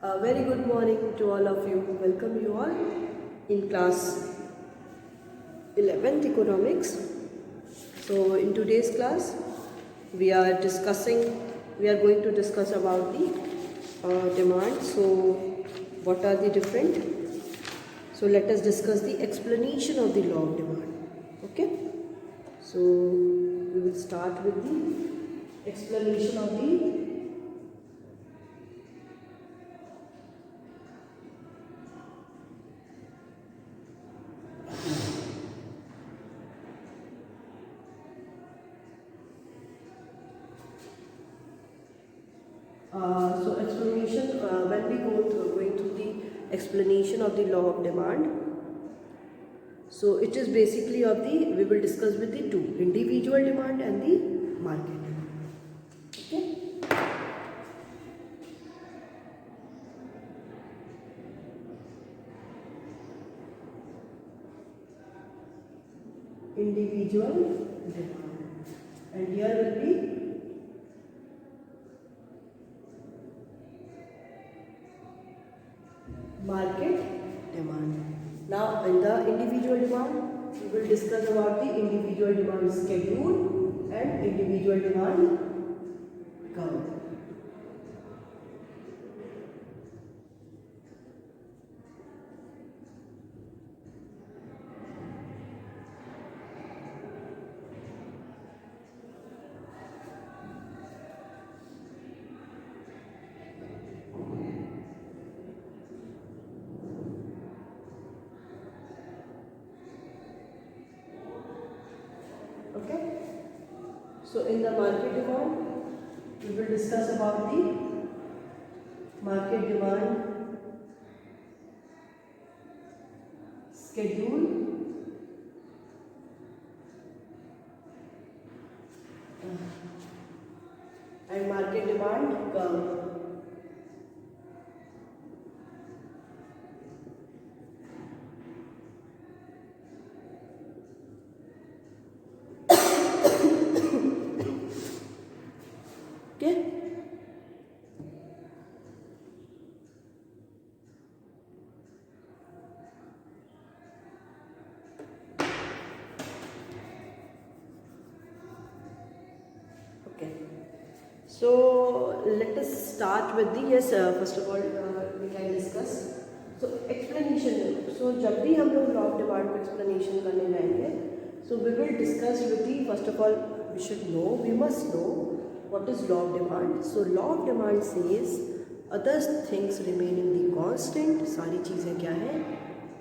A very good morning to all of you. Welcome you all in class 11th economics. So in today's class we are going to discuss about the demand. So what are the different? So let us discuss the explanation of the law of demand. Okay. So we will start with the explanation of the explanation when we going through the explanation of the law of demand. So it is basically we will discuss with the two, individual demand and the market demand. Okay. Individual demand, and here will be market demand. Now in the individual demand, we will discuss about the individual demand schedule and individual demand curve. Okay. So in the market demand, we will discuss about the market demand schedule and market demand curve. Okay. Okay. So let us start with the first of all we can discuss. So explanation. So जब भी हम लोग law of demand को explanation करने जाएंगे, so we will discuss with the first of all we must know what is law of demand. So law of demand says other things remaining the constant. सारी चीज़ें क्या है?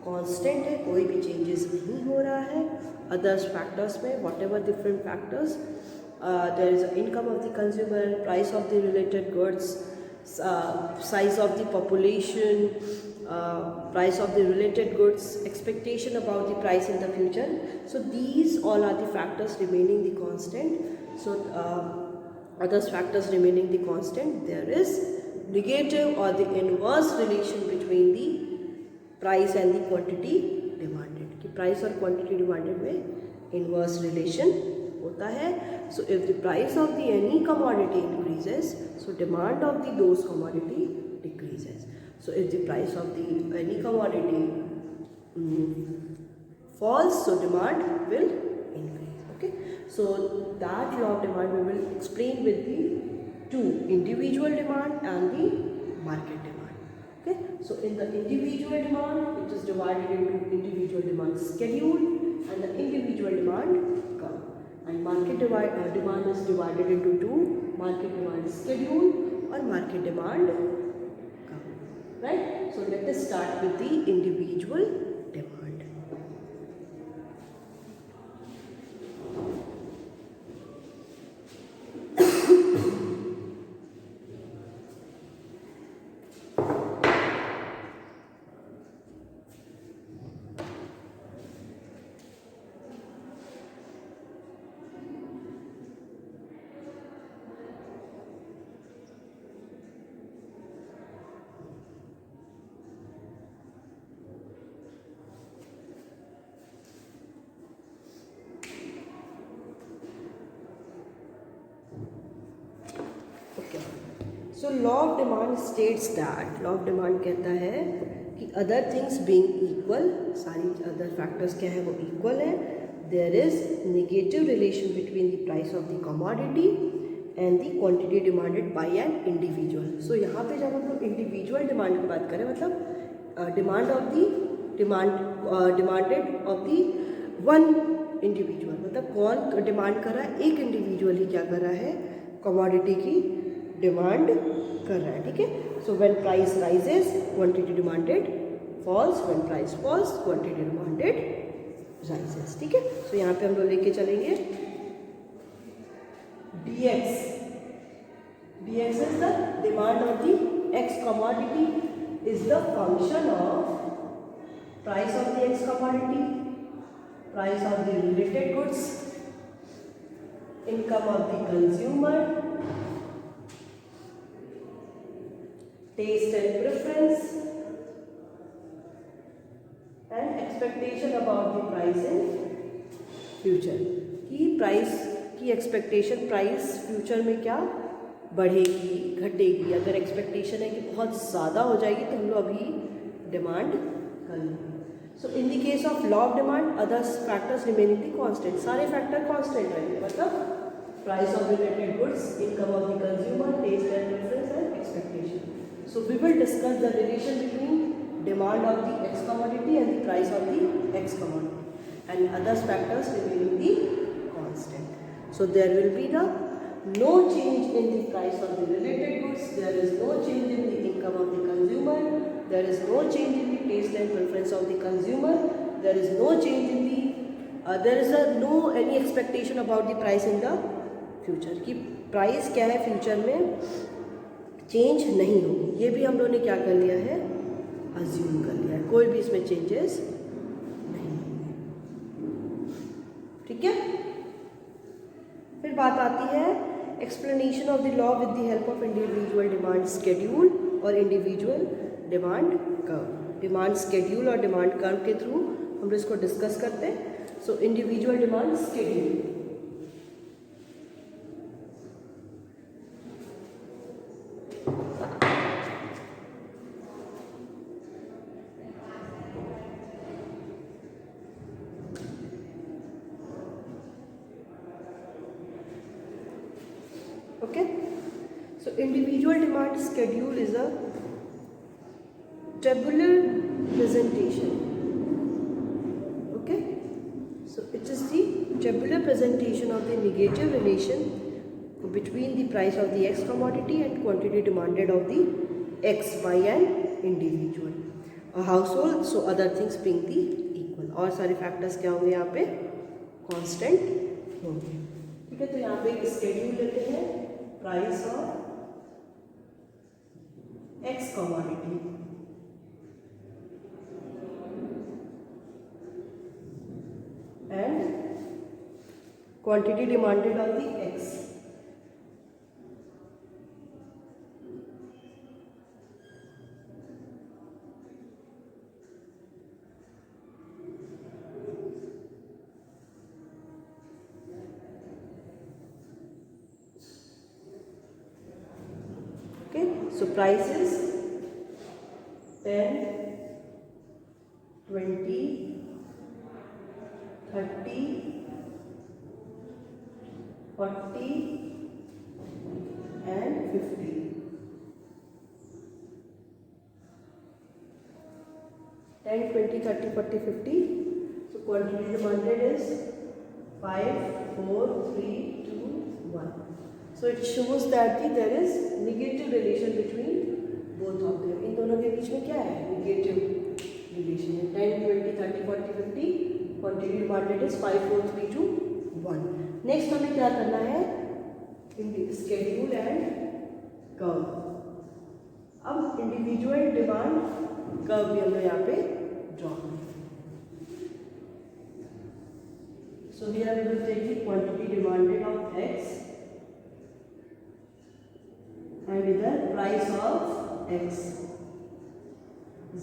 Constant है, कोई भी changes नहीं हो रहा है. Others factors में whatever different factors. There is income of the consumer, price of the related goods, size of the population, price of the related goods, expectation about the price in the future. So these all are the factors remaining the constant. So others factors remaining the constant, there is negative or the inverse relation between the price and the quantity demanded. कि price और quantity demanded में inverse relation होता है. So if the price of the any commodity increases, so demand of the those commodity decreases. So if the price of the any commodity falls, so demand will increase. Okay. So that law of demand we will explain with the two, individual demand and the market demand. Okay. So in the individual demand, it is divided into individual demand schedule and the individual demand curve. And market demand is divided into two, market demand schedule or market demand curve. Right? So let us start with the individual demand. So law of demand states that, law of demand कहता है कि other things being equal, सारी other factors क्या है वो equal है, there is negative relation between the price of the commodity and the quantity demanded by an individual. So यहाँ पे जब हम लोग इंडिविजुअल डिमांड की बात करें, मतलब demand of the demanded of the one individual, मतलब कौन डिमांड कर रहा है, एक इंडिविजुअल ही क्या कर रहा है, कमोडिटी की डिमांड कर रहा है, ठीक है। So when price rises quantity demanded falls, when price falls quantity demanded rises, ठीक है। सो यहाँ पे हम लोग लेके चलेंगे dx, dx is the demand of the x commodity is the function of price of the x commodity, price of the related goods, income of the consumer, taste and preference, and expectation about the price in future। कि price की expectation, price future में क्या बढ़ेगी घटेगी। अगर expectation है कि बहुत ज़्यादा हो जाएगी तो हम लोग अभी डिमांड कर लेंगे। So in the case of law of demand other factors remaining constant, सारे फैक्टर कांस्टेंट रहेंगे, मतलब price of related goods, income of the consumer, taste and preference and expectation. So we will discuss the relation between demand of the X commodity and the price of the X commodity, and other factors remaining the constant. So there will be no change in the price of the related goods, there is no change in the income of the consumer, there is no change in the taste and preference of the consumer, there is no change in the no any expectation about the price in the future, कि price क्या है future में change नहीं होगी। ये भी हम लोगों ने क्या कर लिया है, अज्यूम कर लिया है, कोई भी इसमें चेंजेस नहीं होंगे, ठीक है। फिर बात आती है explanation of the law with the help of individual demand schedule और individual demand curve. Demand schedule और डिमांड कर्व के थ्रू हम लोग इसको डिस्कस करते हैं। So individual demand schedule, okay, so individual demand schedule is a tabular presentation, okay, so it is the tabular presentation of the negative relation between the price of the X commodity and quantity demanded of the X by an individual, a household, so other things being the equal, और सारे factors क्या होंगे यहाँ पे, constant होंगे, ठीक है। तो यहाँ पे एक स्केड्यूल लेते हैं, price of x commodity and quantity demanded of the x, so price is 10, 20, 30, 40 and 50. 10, 20, 30, 40, 50. So quantity demanded is 5, 4, 3, 2, 1. So it shows that there is negative relation between both of them. इन दोनों के बीच में क्या है, negative relation है। 10, 20, 30, 40, 50, quantity demanded is 5, 4, 3, 2, 1. Next हमें क्या करना है, schedule and curve। अब इंडिविजुअल डिमांड कर्व भी हम लोग यहाँ पे ड्रॉ करें। So here we will take the quantity demanded of X and इधर price of X,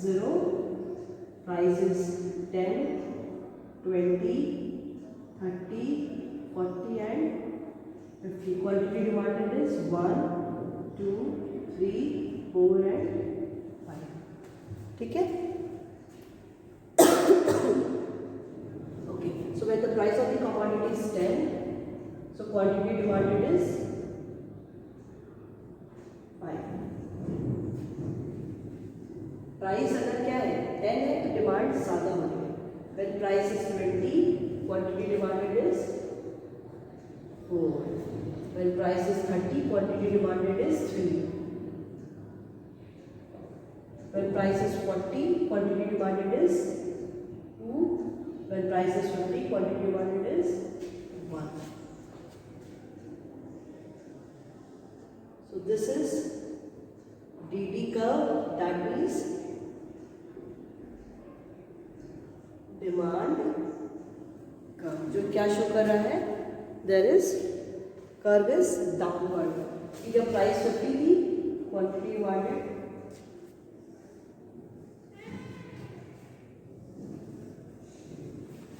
0, price is 10, 20, 30, 40 and 50. Quantity demanded is 1, 2, 3, 4 and 5. ठीक है. Okay, so when the price of the commodity is 10, so quantity demanded is 5. Price अगर क्या है 10 है तो demand ज़्यादा हो रही है. When price is 20, quantity demanded is 4. When price is 30, quantity demanded is 3. When price is 40, quantity demanded is 2. When price is 50, quantity demanded is 1. So this is DD curve, that means demand curve. जो क्या show कर रहा है, there is curve is downward. कि जब price 50 थी, quantity demanded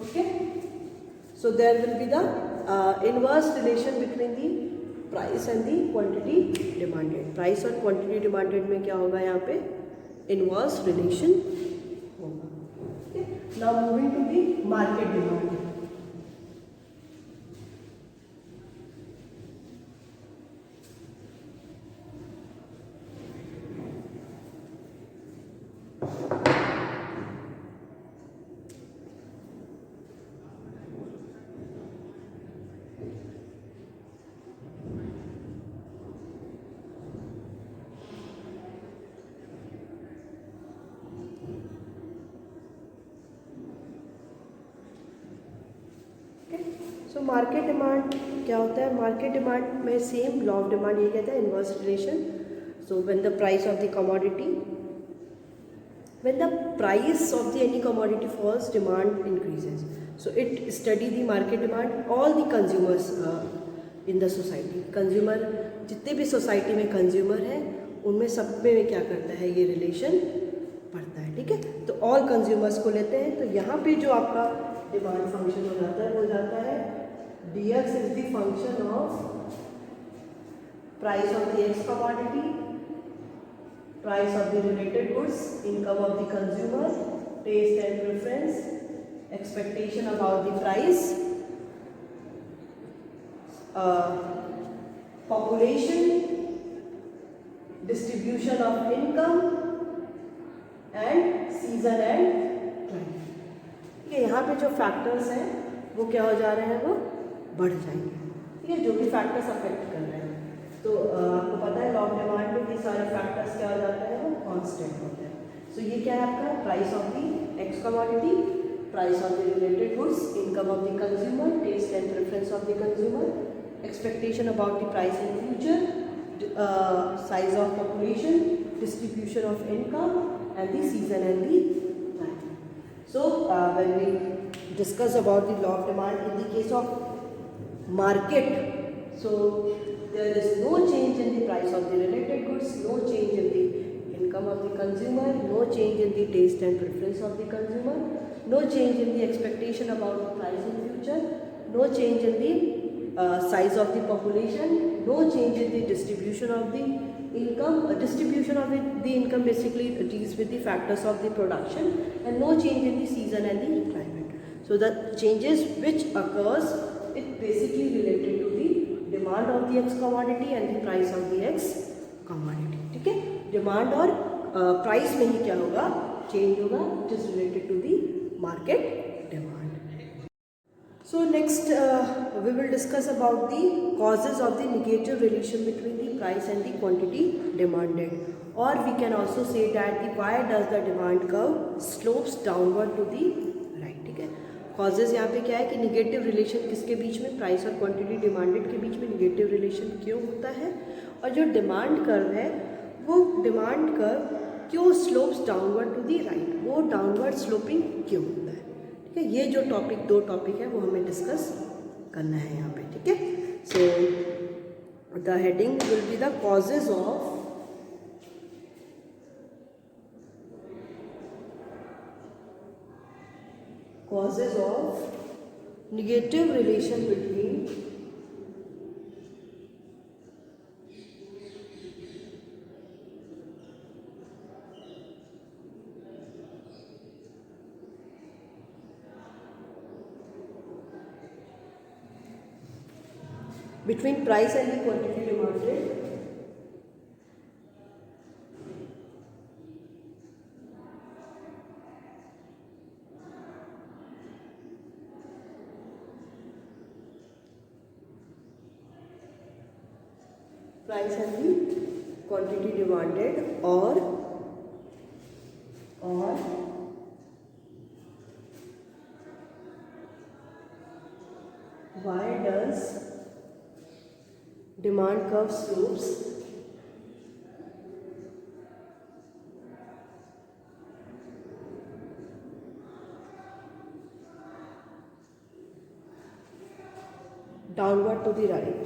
okay. So there will be the inverse relation between the price and the quantity demanded. Price और quantity demanded में क्या होगा, यहाँ पे इनवर्स रिलेशन होगा. Now moving to the market demand. So market demand क्या होता है. मार्केट डिमांड में सेम लॉ ऑफ डिमांड ये कहता है inverse relation. So when the price of the commodity, when the price of the any commodity falls, demand increases. So it study the market demand all the consumers in the society. Consumer जितने भी society में consumer है उनमें सब में क्या करता है, ये रिलेशन पढ़ता है. ठीक है. तो ऑल कंज्यूमर्स को लेते हैं. तो यहाँ पे जो आपका डिमांड फंक्शन हो जाता है वो जाता है dx is the function of price of the x commodity, price of the related goods, income of the consumer, taste and preference, expectation about the price, population, distribution of income and season and climate. यहाँ पे जो factors हैं वो क्या हो जा रहे हैं, वो बढ़ जाएंगे. ठीक है. जो भी फैक्टर्स अफेक्ट कर रहे हैं. तो आपको पता है लॉ ऑफ डिमांड में ये सारे फैक्टर्स क्या हो जाते हैं, वो कांस्टेंट होते हैं. सो ये क्या है आपका, price of the X commodity, price of the related goods, income of the consumer, taste and preference of the consumer, expectation about the price in future, size of population, distribution of income and the season and the time. So when we discuss about the law of demand in the case of market, so there is no change in the price of the related goods, no change in the income of the consumer, no change in the taste and preference of the consumer, no change in the expectation about the price in future, no change in the size of the population, no change in the distribution of the income. Distribution of the income basically deals with the factors of the production, and no change in the season and the climate. So the changes which occurs, it basically related to the demand of the x commodity and the price of the x commodity. ठीक है. Demand और price में ही क्या होगा, change होगा. It is related to the market demand. So next we will discuss about the causes of the negative relation between the price and the quantity demanded, or we can also say that the why does the demand curve slopes downward to the right. ठीक है. causes यहाँ पे क्या है कि negative relation किसके बीच में, price और क्वांटिटी डिमांडेड के बीच में निगेटिव रिलेशन क्यों होता है, और जो डिमांड कर्व है वो डिमांड कर्व क्यों slopes downward to the right, वो डाउनवर्ड स्लोपिंग क्यों होता है. ठीक है. ये जो टॉपिक, दो टॉपिक है वो हमें डिस्कस करना है यहाँ पे. ठीक है. So the heading will be the causes of negative relation between between price and the quantity demanded. Price and the quantity demanded, or why does demand curve slopes downward to the right?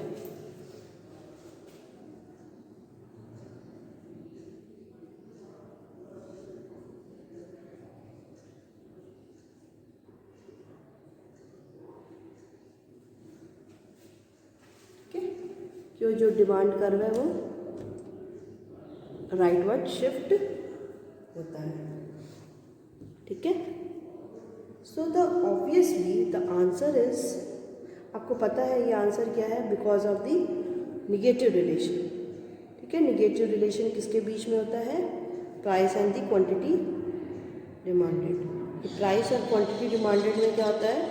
क्यों जो demand curve है वो rightward shift होता है, ठीक है। So the obviously the answer is, आपको पता है ये आंसर क्या है, because of the negative relation, ठीक है। निगेटिव रिलेशन किसके बीच में होता है, price and the quantity demanded. Price और क्वांटिटी डिमांडेड में क्या होता है,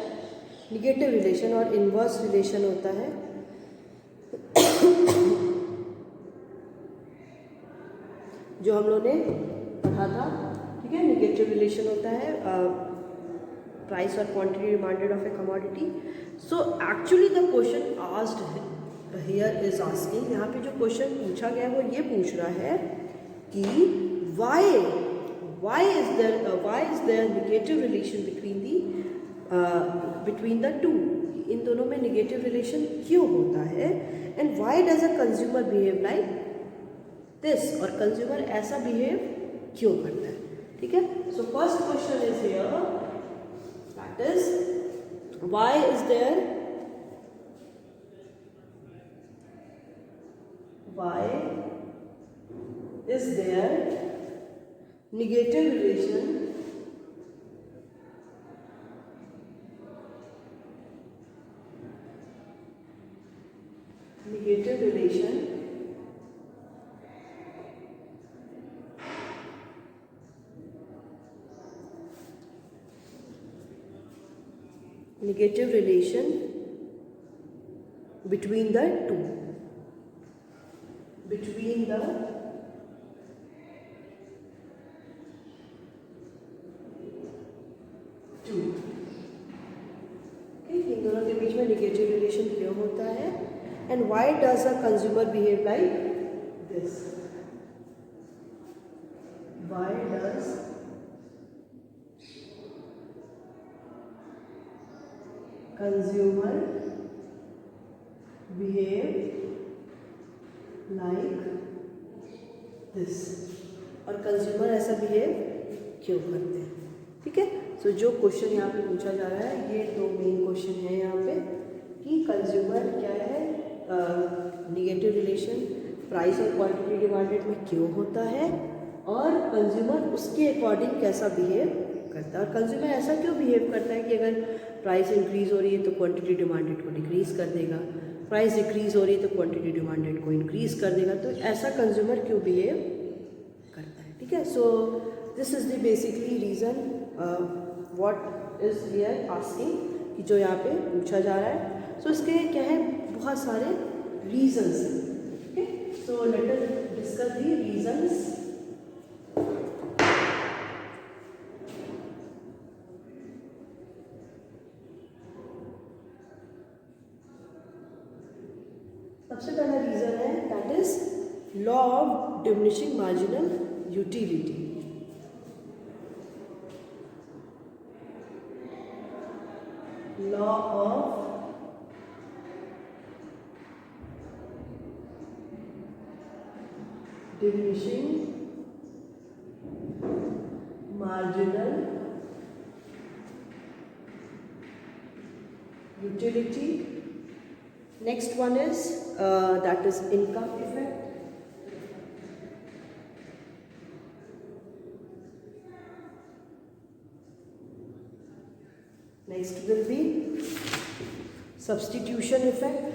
निगेटिव रिलेशन और इन्वर्स रिलेशन होता है। जो हम लोगों ने पढ़ा था, ठीक है। निगेटिव रिलेशन होता है प्राइस और quantity demanded of a commodity. So actually the question asked here is asking, यहाँ पे जो क्वेश्चन पूछा गया है वो ये पूछ रहा है कि why is there negative relation between the two, इन दोनों में निगेटिव रिलेशन क्यों होता है, and why does a consumer behave like this, और कंज्यूमर ऐसा बिहेव क्यों करता है, ठीक है। So first question is here, that is why is there negative relation between the two, इन दोनों के बीच में निगेटिव रिलेशन क्यों होता है, and why does a consumer behave like this, why does consumer behave like this, और consumer ऐसा बिहेव क्यों करते हैं, ठीक है। सो जो क्वेश्चन यहाँ पे पूछा जा रहा है, ये दो मेन क्वेश्चन है यहाँ पे, कि कंज्यूमर क्या है, निगेटिव रिलेशन प्राइस और क्वांटिटी डिमांडेड में क्यों होता है, और कंज्यूमर उसके अकॉर्डिंग कैसा बिहेव करता है, और कंज्यूमर ऐसा क्यों बिहेव करता है कि अगर प्राइस इंक्रीज़ हो रही है तो क्वांटिटी डिमांडेड को डिक्रीज़ कर देगा, प्राइस डिक्रीज़ हो रही है तो क्वांटिटी डिमांडेड को इंक्रीज़ कर देगा, तो ऐसा कंज्यूमर क्यों बिहेव करता है, ठीक है। सो this is the basically reason what is here asking, कि जो यहाँ पे पूछा जा रहा है। सो इसके क्या है, बहुत सारे रीजंस हैं, ठीक है। So let us discuss the reasons. सबसे पहला रीजन है, that is law of diminishing marginal utility. Law of diminishing marginal utility. Next one is that is income effect. Next will be substitution effect.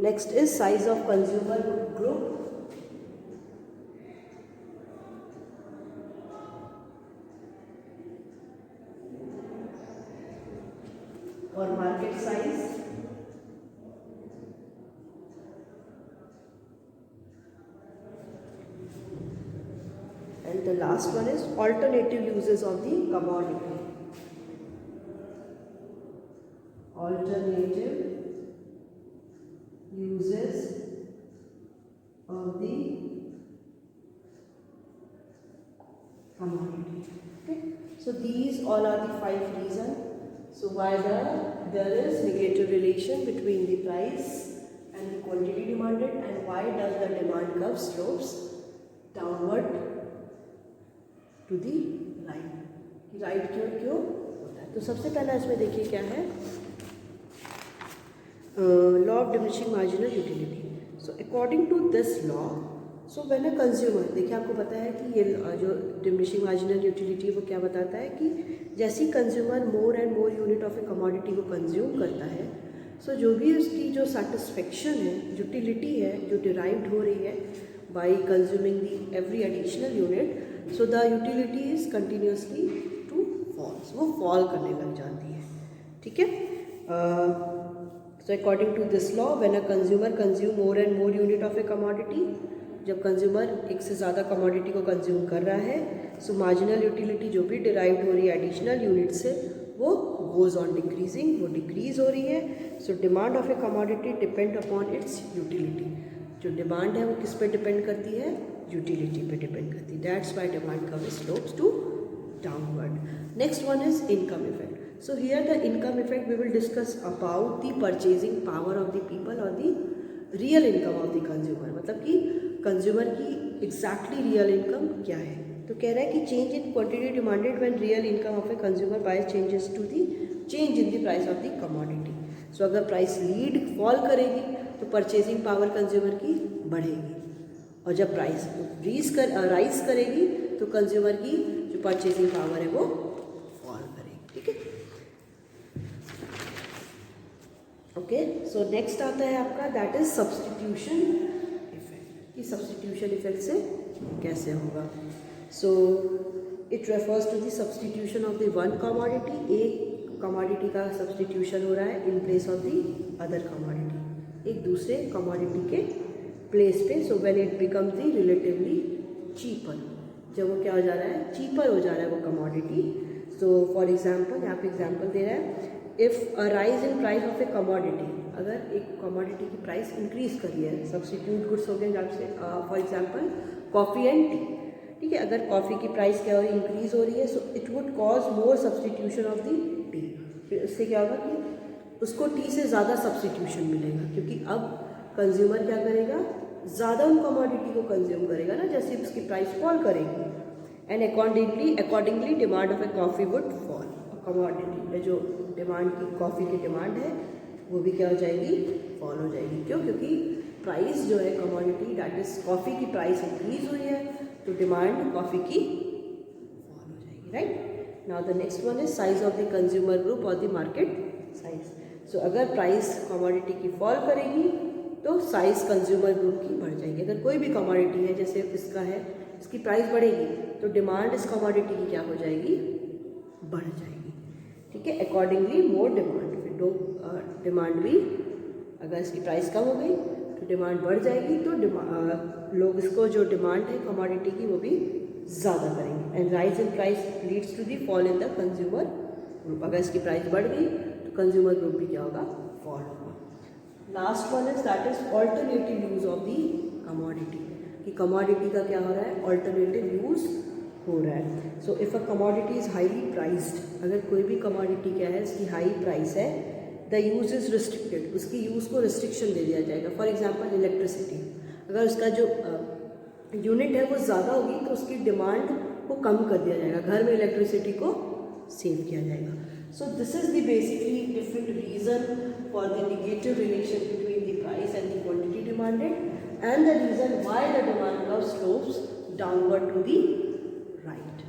Next is size of consumer group. Or market size. And the last one is alternative uses of the commodity. Alternative uses of the commodity. Okay. So these all are the 5 reasons. So why there is negative relation between the price and the quantity demanded, and why does the demand curve slopes downward to the right. Right क्यों होता है? तो सबसे पहला इसमें देखिए क्या है, law of diminishing marginal utility. So according to this law, so when a consumer, देखिए आपको पता है कि ये जो डिमिनिशिंग मार्जिनल यूटिलिटी वो क्या बताता है कि जैसी consumer more and more unit of a commodity को कंज्यूम करता है, सो जो भी उसकी जो सेटिस्फेक्शन है, यूटिलिटी है जो डिराइव्ड हो रही है by consuming the every additional unit, so the utility is continuously to fall, वो फॉल करने लग जाती है. ठीक है. So according to this law, when a consumer consume more and more unit of a commodity, जब कंज्यूमर एक से ज़्यादा कमोडिटी को कंज्यूम कर रहा है, सो मार्जिनल यूटिलिटी जो भी डिराइव्ड हो रही है एडिशनल यूनिट से, वो गोज ऑन डिक्रीजिंग, वो डिक्रीज हो रही है. So demand of a commodity depend upon its utility. जो डिमांड है वो किस पे डिपेंड करती है? यूटिलिटी पे डिपेंड करती है. That's why demand curve slopes to downward. Next one is income effect. So here the income effect we will discuss about the purchasing power of the people or the real income of the consumer. मतलब कि consumer की exactly real income क्या है. तो कह रहा है कि change in quantity demanded when real income of a consumer by changes to the change in the price of the commodity. So अगर प्राइस लीड फॉल करेगी तो परचेजिंग पावर कंज्यूमर की बढ़ेगी, और जब प्राइस राइज करेगी तो कंज्यूमर की जो परचेजिंग पावर है वो फॉल करेगी. ठीक है. ओके. सो नेक्स्ट आता है आपका, दैट इज सब्सटीट्यूशन इफेक्ट. कि सब्सटीट्यूशन इफेक्ट से कैसे होगा. So it refers to the substitution of the one commodity. एक कमोडिटी का सब्सटीट्यूशन हो रहा है in place of the other commodity, एक दूसरे कमोडिटी के प्लेस पे. So when it becomes the relatively cheaper, जब वो क्या हो जा रहा है, चीपर हो जा रहा है वो कमोडिटी. सो फॉर एग्जाम्पल, यहाँ पे एग्जाम्पल दे रहा है, if a rise in price of a commodity, अगर एक कमोडिटी की प्राइस इंक्रीज करी है, सब्सटीट्यूट गुड्स हो गए जब से, for example coffee and T. ठीक है. अगर कॉफ़ी की प्राइस क्या हो रही है, इंक्रीज हो रही है, so it would cause more substitution of the T. फिर इससे क्या होगा कि उसको टी से ज़्यादा सब्सटीट्यूशन मिलेगा, क्योंकि अब कंज्यूमर क्या करेगा, ज़्यादा उन कमोडिटी को कंज्यूम करेगा ना, जैसे उसकी प्राइस फॉल करेगी. And accordingly demand of A coffee would fall. Commodity में जो डिमांड की कॉफ़ी की डिमांड है वो भी क्या हो जाएगी, फॉल हो जाएगी. क्यों? क्योंकि प्राइस जो है कमोडिटी दैट इज कॉफ़ी की प्राइस इंक्रीज हुई है, तो डिमांड कॉफ़ी की फॉल हो जाएगी. Right. Now the next one is size of the consumer group और द मार्केट साइज. सो अगर प्राइस कमोडिटी की फॉल करेगी तो साइज कंज्यूमर ग्रुप की बढ़ जाएगी. अगर कोई भी कमोडिटी है, जैसे इसका है, इसकी प्राइस बढ़ेगी तो डिमांड इस कमोडिटी की क्या हो जाएगी, बढ़ जाएगी. ठीक है. अकॉर्डिंगली मोर डिमांड, डिमांड भी, अगर इसकी प्राइस कम हो गई तो डिमांड बढ़ जाएगी, तो लोग इसको जो डिमांड है कमोडिटी की वो भी ज़्यादा करेंगे. And rise in price leads to the fall in the consumer group. अगर इसकी प्राइस बढ़ गई तो कंज्यूमर ग्रुप भी क्या होगा, फॉल होगा. Last one is that is alternative use of the commodity. कि कमोडिटी का क्या हो रहा है, ऑल्टरनेटिव यूज हो रहा है. So if a commodity is highly priced, अगर कोई भी कमोडिटी क्या है, इसकी हाई प्राइस है, द यूज इज़ रिस्ट्रिक्टेड, उसकी यूज़ को रिस्ट्रिक्शन दे दिया जाएगा. फॉर एग्जांपल इलेक्ट्रिसिटी, अगर उसका जो यूनिट है वो ज़्यादा होगी तो उसकी डिमांड को कम कर दिया जाएगा, घर में इलेक्ट्रिसिटी को सेव किया जाएगा. So this is the basically different reason for the negative relation between the price and the quantity demanded, and the reason why the demand curve slopes downward to the right.